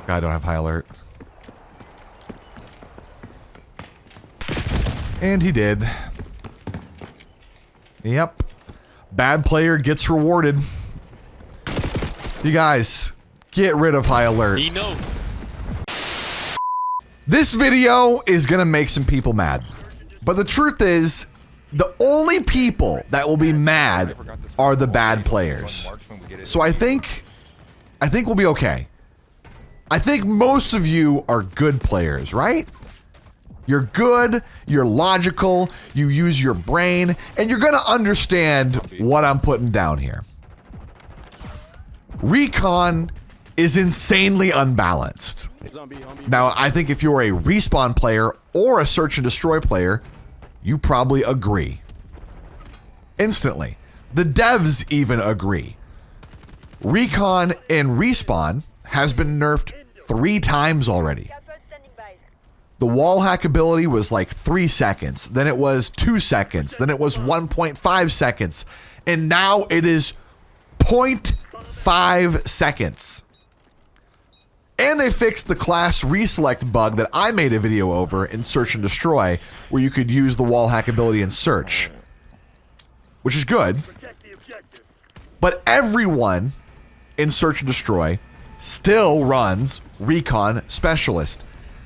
God, I don't have high alert. And he did. Yep. Bad player gets rewarded. You guys, get rid of high alert. This video is gonna make some people mad. But the truth is, the only people that will be mad are the bad players. So I think we'll be okay. I think most of you are good players, right? You're good, you're logical, you use your brain, and you're gonna understand what I'm putting down here. Recon is insanely unbalanced. Now, I think if you're a Respawn player or a Search and Destroy player, you probably agree. Instantly. The devs even agree. Recon and Respawn has been nerfed 3 times already. The wall hack ability was like 3 seconds, then it was 2 seconds, then it was 1.5 seconds, and now it is 0.5 seconds. And they fixed the class reselect bug that I made a video over in Search and Destroy, where you could use the wall hack ability in Search, which is good. But everyone in Search and Destroy still runs Recon Specialist,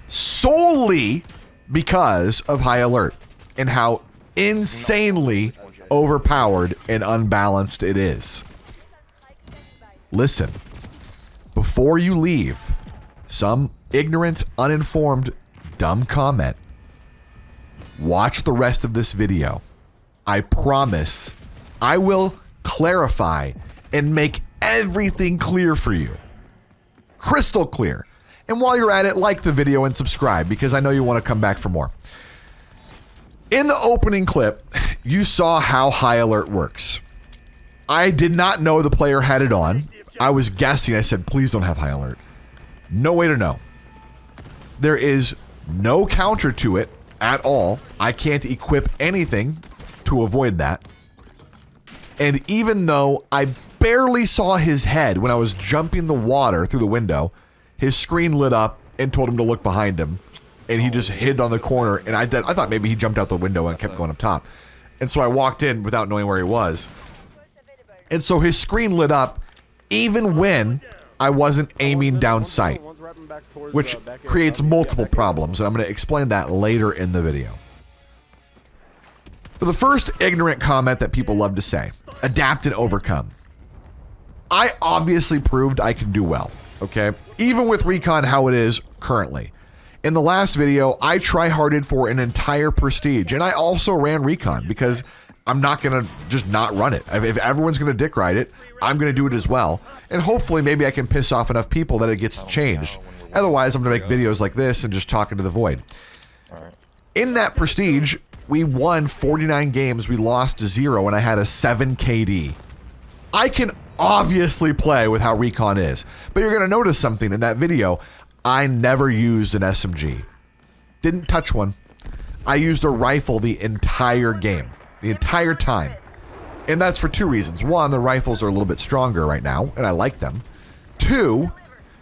solely because of high alert and how insanely overpowered and unbalanced it is. Listen, before you leave some ignorant, uninformed, dumb comment, watch the rest of this video. I promise I will clarify and make everything clear for you. Crystal clear. And while you're at it, like the video and subscribe, because I know you want to come back for more. In the opening clip, you saw how high alert works. I did not know the player had it on. I was guessing. I said, please don't have high alert. No way to know. There is no counter to it at all. I can't equip anything to avoid that. And even though I barely saw his head when I was jumping the water through the window, his screen lit up and told him to look behind him. And he just hid on the corner. And I thought maybe he jumped out the window and kept going up top. And so I walked in without knowing where he was. And so his screen lit up even when I wasn't aiming down sight, which creates multiple problems. And I'm going to explain that later in the video. For the first ignorant comment that people love to say, adapt and overcome. I obviously proved I can do well, okay? Even with Recon how it is currently. In the last video, I try-harded for an entire Prestige, and I also ran Recon because I'm not gonna just not run it. If everyone's gonna dick ride it, I'm gonna do it as well. And hopefully maybe I can piss off enough people that it gets changed. Otherwise, I'm gonna make videos like this and just talk into the void. In that Prestige, we won 49 games, we lost 0, and I had a 7 KD. I can obviously play with how Recon is, but you're gonna notice something in that video. I never used an SMG. Didn't touch one. I used a rifle the entire game, the entire time. And that's for 2 reasons. 1, the rifles are a little bit stronger right now, and I like them. 2,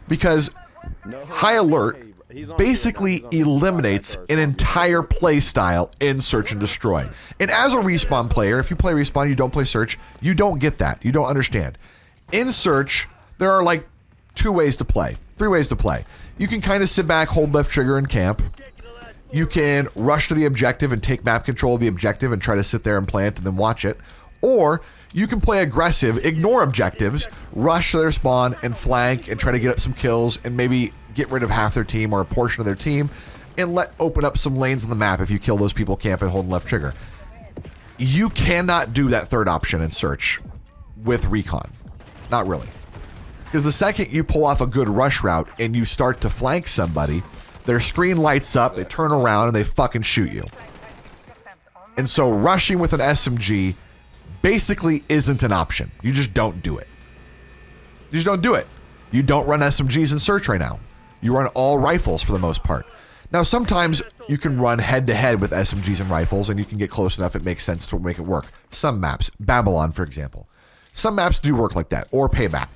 because high alert basically eliminates an entire play style in Search and Destroy. And as a Respawn player, if you play Respawn, you don't play Search, you don't get that. You don't understand. In Search, there are like 2 ways to play, 3 ways to play. You can kind of sit back, hold left trigger and camp. You can rush to the objective and take map control of the objective and try to sit there and plant and then watch it. Or you can play aggressive, ignore objectives, rush to their spawn and flank and try to get up some kills and maybe get rid of half their team or a portion of their team and open up some lanes on the map if you kill those people camping holding left trigger. You cannot do that third option in Search with Recon. Not really. Because the second you pull off a good rush route and you start to flank somebody, their screen lights up, they turn around, and they fucking shoot you. And so rushing with an SMG basically isn't an option. You just don't do it. You just don't do it. You don't run SMGs in Search right now. You run all rifles for the most part. Now, sometimes you can run head-to-head with SMGs and rifles, and you can get close enough it makes sense to make it work. Some maps, Babylon, for example. Some maps do work like that, or Payback.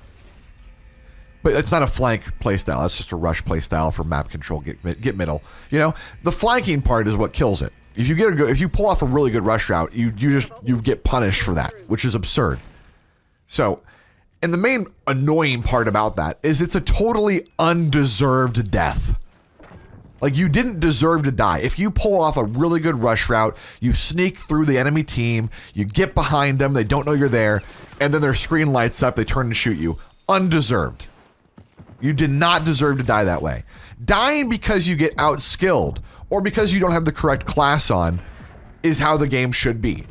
But it's not a flank playstyle. That's just a rush playstyle for map control. Get middle. You know, the flanking part is what kills it. If you if you pull off a really good rush route, you get punished for that, which is absurd. So, and the main annoying part about that is it's a totally undeserved death. Like, you didn't deserve to die. If you pull off a really good rush route, you sneak through the enemy team, you get behind them, they don't know you're there, and then their screen lights up, they turn and shoot you. Undeserved. You did not deserve to die that way. Dying because you get outskilled or because you don't have the correct class on is how the game should be.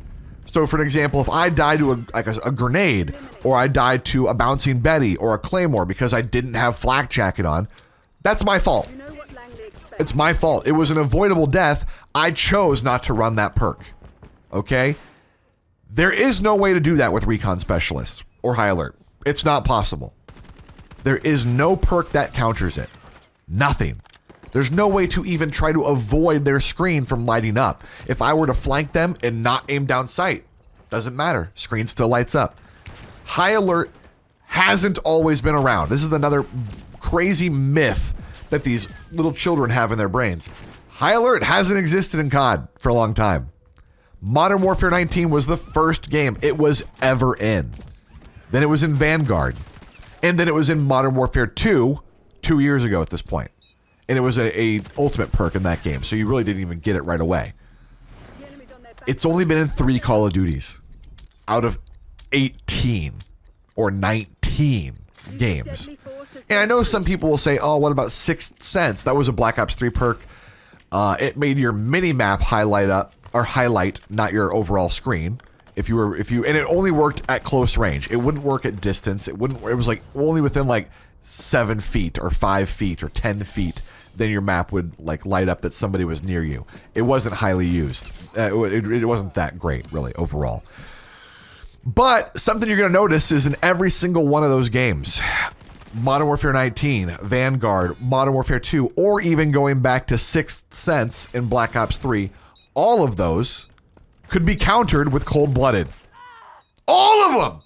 So for an example, if I die to a grenade, or I died to a bouncing Betty or a claymore because I didn't have flak jacket on, that's my fault. It's my fault. It was an avoidable death. I chose not to run that perk. Okay? There is no way to do that with Recon Specialist or High Alert. It's not possible. There is no perk that counters it. Nothing. There's no way to even try to avoid their screen from lighting up. If I were to flank them and not aim down sight, doesn't matter. Screen still lights up. High Alert hasn't always been around. This is another crazy myth that these little children have in their brains. High Alert hasn't existed in COD for a long time. Modern Warfare 19 was the first game it was ever in. Then it was in Vanguard. And then it was in Modern Warfare 2, 2 years ago at this point. And it was a ultimate perk in that game, so you really didn't even get it right away. It's only been in 3 Call of Duties out of 18 or 19 games. And I know some people will say, oh, what about Sixth Sense? That was a Black Ops 3 perk. It made your mini-map highlight, not your overall screen. And it only worked at close range. It wouldn't work at distance. It was like only within like 7 feet or 5 feet or 10 feet. Then your map would like light up that somebody was near you. It wasn't highly used. It wasn't that great, really, overall. But something you're going to notice is in every single one of those games, Modern Warfare 19, Vanguard, Modern Warfare 2, or even going back to Sixth Sense in Black Ops 3, all of those could be countered with Cold-Blooded. All of them!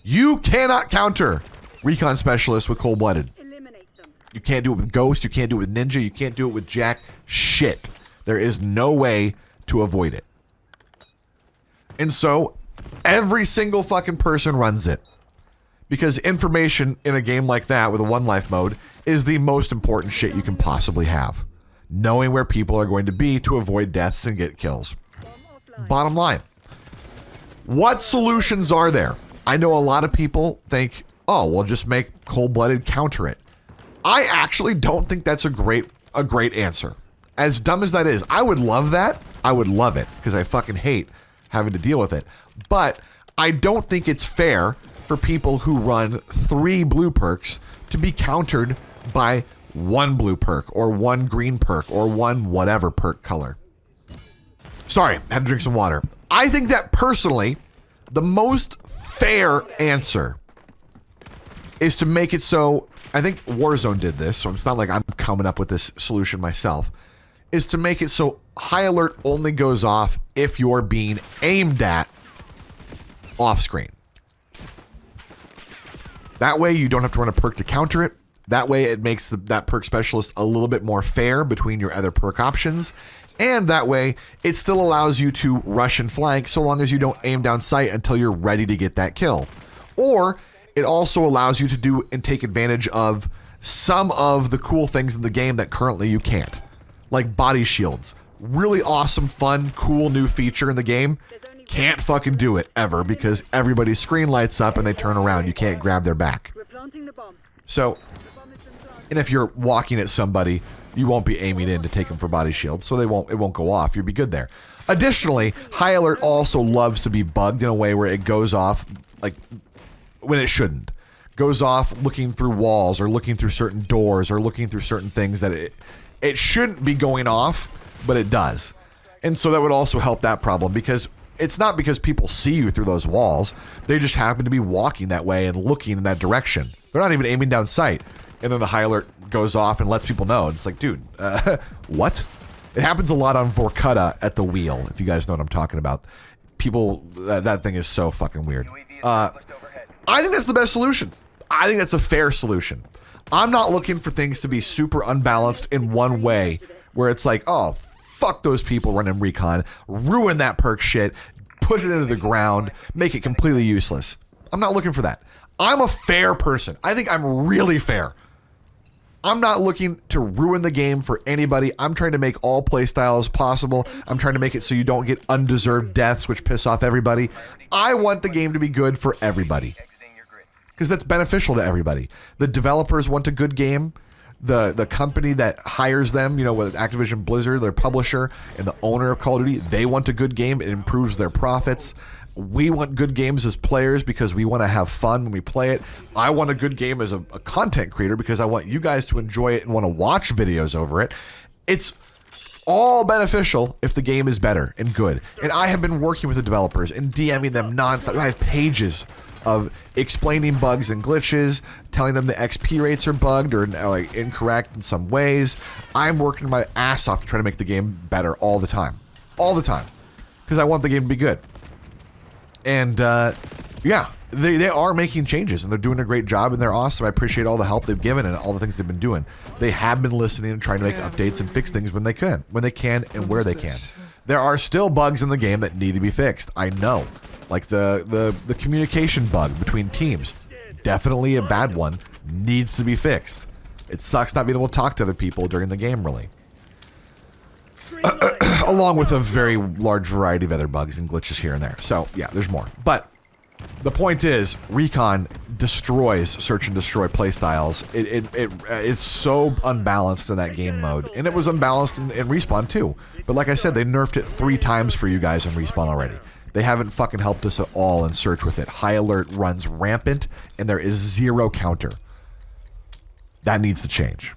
You cannot counter Recon Specialist with Cold-Blooded. You can't do it with Ghost, you can't do it with Ninja, you can't do it with Jack. Shit. There is no way to avoid it. And so, every single fucking person runs it. Because information in a game like that with a one life mode is the most important shit you can possibly have. Knowing where people are going to be to avoid deaths and get kills. Bottom line. What solutions are there? I know a lot of people think, oh, we'll just make Cold-Blooded counter it. I actually don't think that's a great answer. As dumb as that is, I would love that. I would love it because I fucking hate having to deal with it. But I don't think it's fair for people who run 3 blue perks to be countered by 1 blue perk or 1 green perk or 1 whatever perk color. Sorry, I had to drink some water. I think that personally, the most fair answer is to make it so, I think Warzone did this, so it's not like I'm coming up with this solution myself, is to make it so High Alert only goes off if you're being aimed at off screen. That way you don't have to run a perk to counter it. That way it makes that perk specialist a little bit more fair between your other perk options. And that way it still allows you to rush and flank so long as you don't aim down sight until you're ready to get that kill. Or it also allows you to do and take advantage of some of the cool things in the game that currently you can't. Like body shields. Really awesome, fun, cool new feature in the game. Can't fucking do it ever because everybody's screen lights up and they turn around. You can't grab their back. So, and if you're walking at somebody, you won't be aiming in to take them for body shield, so it won't go off. You'll be good there. Additionally, High Alert also loves to be bugged in a way where it goes off like when it shouldn't. Goes off looking through walls or looking through certain doors or looking through certain things that it shouldn't be going off, but it does. And so that would also help that problem because it's not because people see you through those walls. They just happen to be walking that way and looking in that direction. They're not even aiming down sight. And then the High Alert goes off and lets people know. It's like, dude, what? It happens a lot on Vorkuta at the wheel, if you guys know what I'm talking about. People, that thing is so fucking weird. I think that's the best solution. I think that's a fair solution. I'm not looking for things to be super unbalanced in one way, where it's like, oh, fuck those people running Recon, ruin that perk shit, push it into the ground, make it completely useless. I'm not looking for that. I'm a fair person. I think I'm really fair. I'm not looking to ruin the game for anybody. I'm trying to make all playstyles possible. I'm trying to make it so you don't get undeserved deaths, which piss off everybody. I want the game to be good for everybody, because that's beneficial to everybody. The developers want a good game. The company that hires them, you know, with Activision Blizzard, their publisher, and the owner of Call of Duty, they want a good game. It improves their profits. We want good games as players because we want to have fun when we play it. I want a good game as a content creator because I want you guys to enjoy it and want to watch videos over it. It's all beneficial if the game is better and good. And I have been working with the developers and DMing them nonstop. I have pages of explaining bugs and glitches, telling them the XP rates are bugged or like incorrect in some ways. I'm working my ass off to try to make the game better all the time. All the time. Because I want the game to be good. And yeah, they are making changes and they're doing a great job and they're awesome. I appreciate all the help they've given and all the things they've been doing. They have been listening and trying to make updates and fix things when they can and where they can. There are still bugs in the game that need to be fixed. I know. Like the communication bug between teams. Definitely a bad one. Needs to be fixed. It sucks not being able to talk to other people during the game, really. Along with a very large variety of other bugs and glitches here and there. So, yeah, there's more. But the point is, Recon destroys search and destroy playstyles. It's so unbalanced in that game mode. And it was unbalanced in Respawn, too. But like I said, they nerfed it 3 times for you guys in Respawn already. They haven't fucking helped us at all in search with it. High alert runs rampant, and there is 0 counter. That needs to change.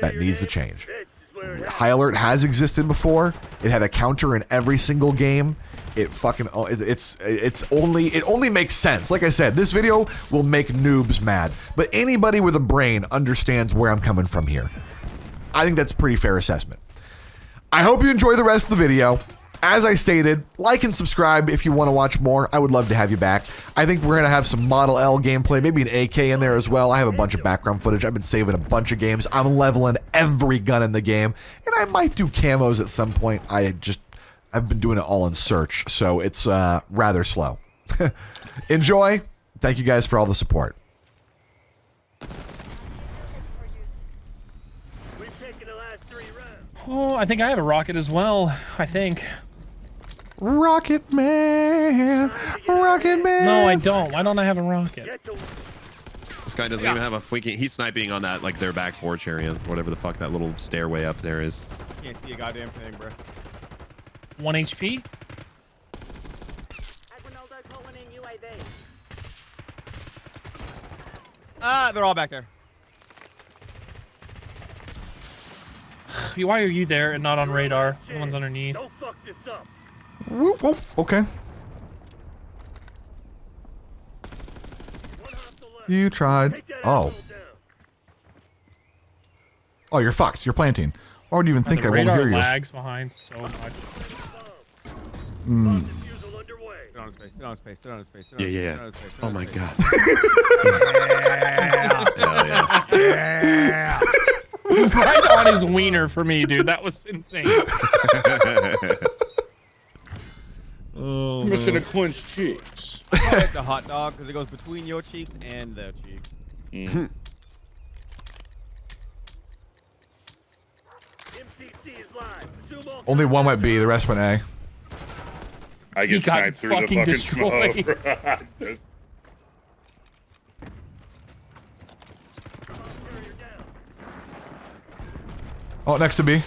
That needs to change. High alert has existed before. It had a counter in every single game. It fucking it only makes sense. Like I said, this video will make noobs mad, but anybody with a brain understands where I'm coming from here. I think that's a pretty fair assessment. I hope you enjoy the rest of the video. As I stated, like and subscribe if you want to watch more. I would love to have you back. I think we're going to have some Model L gameplay, maybe an AK in there as well. I have a bunch of background footage. I've been saving a bunch of games. I'm leveling every gun in the game. And I might do camos at some point. I've been doing it all in search, so it's rather slow. Enjoy. Thank you guys for all the support. Oh, I think I have a rocket as well. I think. Rocket Man! Rocket Man! No, I don't. Why don't I have a rocket? This guy doesn't even have a freaking... He's sniping on that, like, their back porch area. Whatever the fuck that little stairway up there is. Can't see a goddamn thing, bro. 1 HP? Ah, they're all back there. Why are you there and not on radar? The one's underneath. Don't fuck this up. Whoop, whoop. Okay. You tried. Oh. Oh, you're fucked. You're planting. Why would you even think I won't hear you? Lags behind so much. Mm. Sit on his face. Sit on his face. Sit on his face. Yeah. Oh my god. Yeah. Right on his wiener for me, dude. That was insane. Oh, missing a clenched cheeks. I like the hot dog because it goes between your cheeks and their cheeks. Mm. Only one went B, the rest went A. I He get got sniped through the fucking fucking destroyed. smoke. Oh, next to B.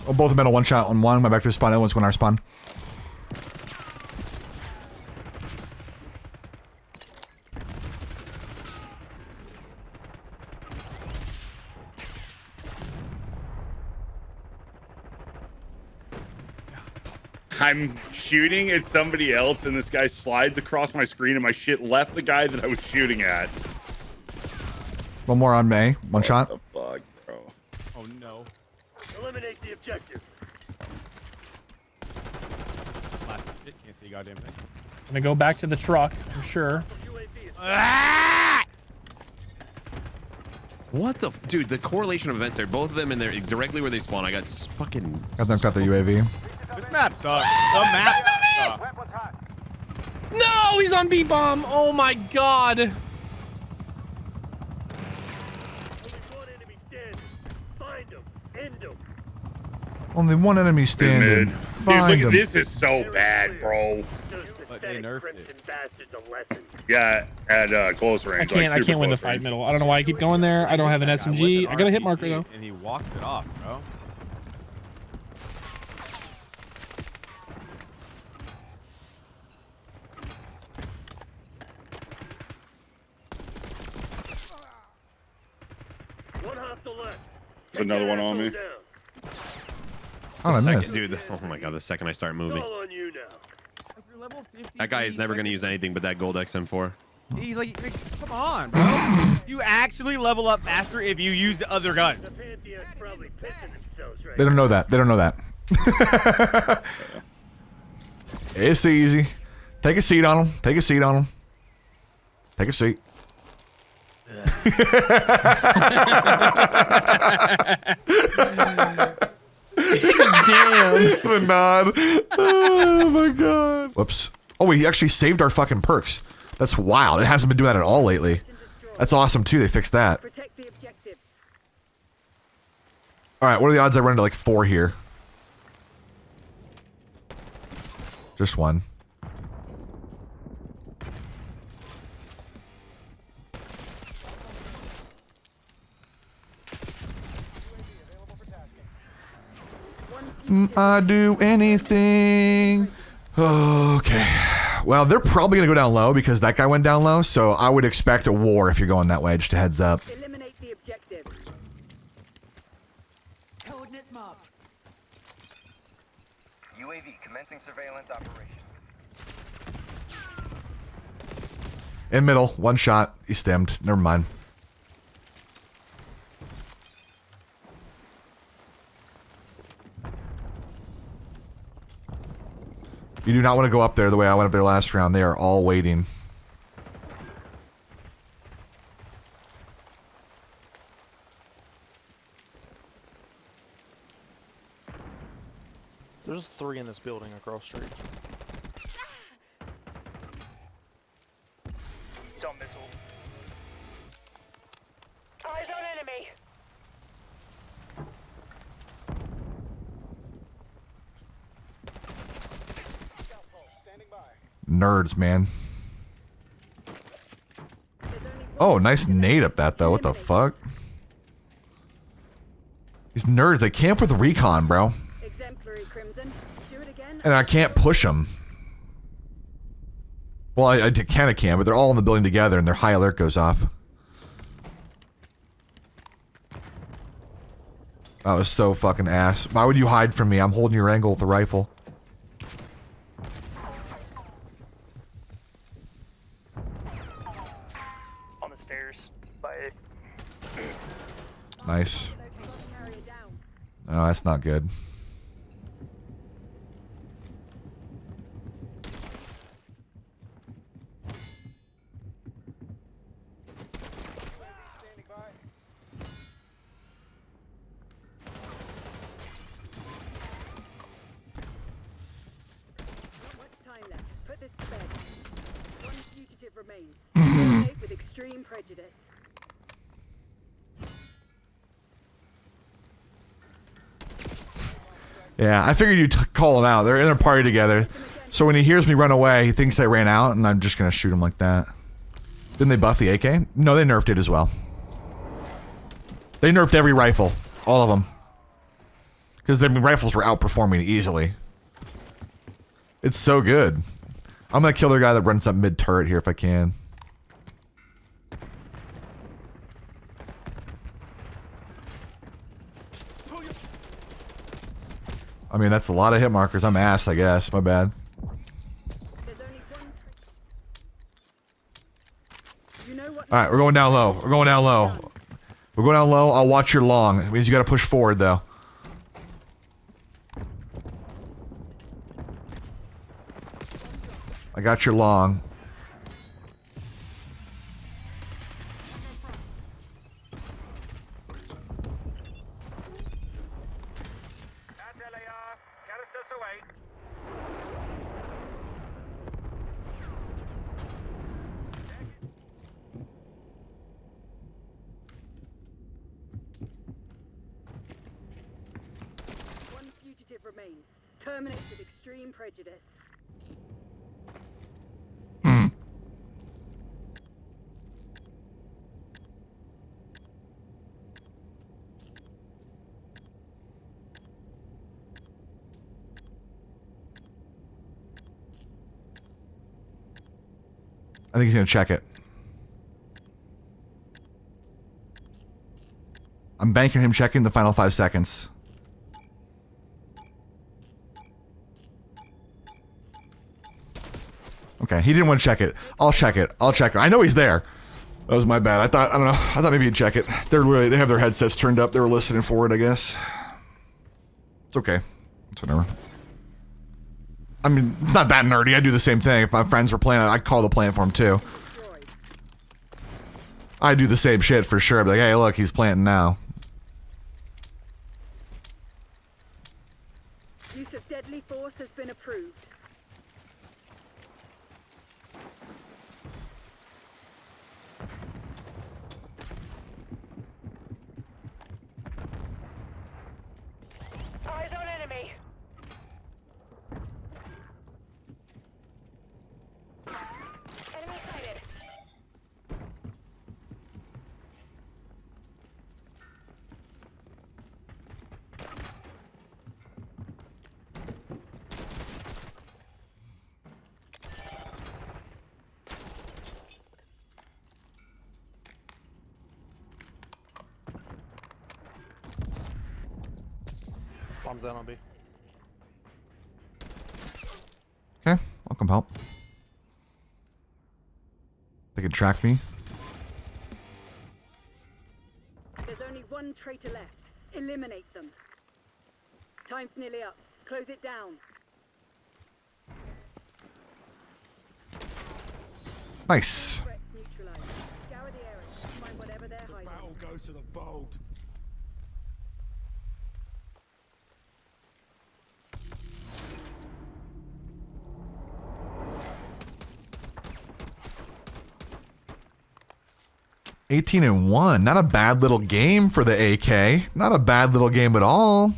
Oh, both of them had a one shot on one. Went back to the spawn. The other one's going to our spawn. I'm shooting at somebody else, and this guy slides across my screen, and my shit left the guy that I was shooting at. One more on May. One shot. What the fuck, bro? Oh no. Eliminate the objective. Last shit, can't see a goddamn thing. I'm gonna go back to the truck, I'm sure. UAV is Ah! What the dude? The correlation of events there. Both of them in there directly where they spawn. I got fucking. Got them got their UAV. This map sucks. The map sucks. No, he's on B bomb. Oh my god. only one enemy standing. Find him. End him. Only one enemy standing. Dude, Find look him. at this. Is so bad, bro. Those But they pathetic nerfed crimson bastards a lesson. Yeah, at close range. I like can't win the super close fight range. middle. I don't know why I keep going there. I don't have an That guy with SMG. an I got a hit RPG, marker though. And he walks it off, bro. One hostile left. There's another one on me. Down. Oh, I Second, missed. dude. Oh my god. The second I start moving, All on you now. Like, you're level 50, that guy is never gonna use anything. anything but that gold XM4. He's like, come on, bro. You actually level up faster if you use the other gun. The Pantheon's probably pissing themselves right They don't know that. They don't know that. It's easy. Take a seat on them. Take a seat on them. Take a seat. Damn. The nod. Oh my god. Whoops. Oh, we actually saved our fucking perks. That's wild. It hasn't been doing that at all lately. That's awesome too. They fixed that. Protect the objectives. All right. What are the odds I run into like 4 here? Just one. I do anything. Okay. Well, they're probably gonna go down low because that guy went down low. So I would expect a war if you're going that way. Just a heads up. Eliminate the objective. Coordinates marked. UAV commencing surveillance operation. In middle, one shot. He stemmed. Never mind. You do not want to go up there the way I went up there last round. They are all waiting. There's 3 in this building across the street. It's on missile. Eyes on enemy. Nerds, man. There's only one Oh, nice nade up that, though. What the fuck? These nerds, they camp with recon, bro. exemplary crimson. Do it again. And I can't push them. Well, I kind of can, but they're all in the building together and their high alert goes off. That was so fucking ass. Why would you hide from me? I'm holding your angle with the rifle. On the stairs by it. Nice. Carrier down. No, that's not good. Much time left. Put this to bed. One fugitive remains. Eliminate with extreme prejudice. Yeah, I figured you'd call him out. They're in a party together. So when he hears me run away, he thinks I ran out, and I'm just gonna shoot him like that. Didn't they buff the AK? No, they nerfed it as well. They nerfed every rifle. All of them. Because the rifles were outperforming easily. It's so good. I'm gonna kill the guy that runs up mid-turret here if I can. I mean, that's a lot of hit markers. I'm ass, I guess. My bad. There's only one. You know what? All right, we're going down low. We're going down low. We're going down low. I'll watch your long. It means you got to push forward, though. I got your long. That's LAR. Canisters away. One fugitive remains. Terminate with extreme prejudice. I think he's going to check it. I'm banking him checking the final 5 seconds. Okay, he didn't want to check it. I'll check it. I'll check it. I know he's there. That was my bad. I don't know. I thought maybe he'd check it. They have their headsets turned up. They were listening for it, I guess. It's okay. It's whatever. I mean, it's not that nerdy. I do the same thing. If my friends were playing, I'd call the platform too. I do the same shit for sure. I'd be like, hey, look, he's planting now. Use of deadly force has been approved. Eyes on enemy. Enemy sighted. Bombs down on B. Okay, I'll come help. They can track me. There's only one traitor left. Eliminate them. Time's nearly up. Close it down. Nice. Threats neutralized. Scour the area. Find whatever they're hiding. Battle goes to the bold. and 1. Not a bad little game for the AK. Not a bad little game at all.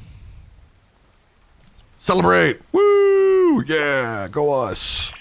Celebrate. Woo! Yeah, go us.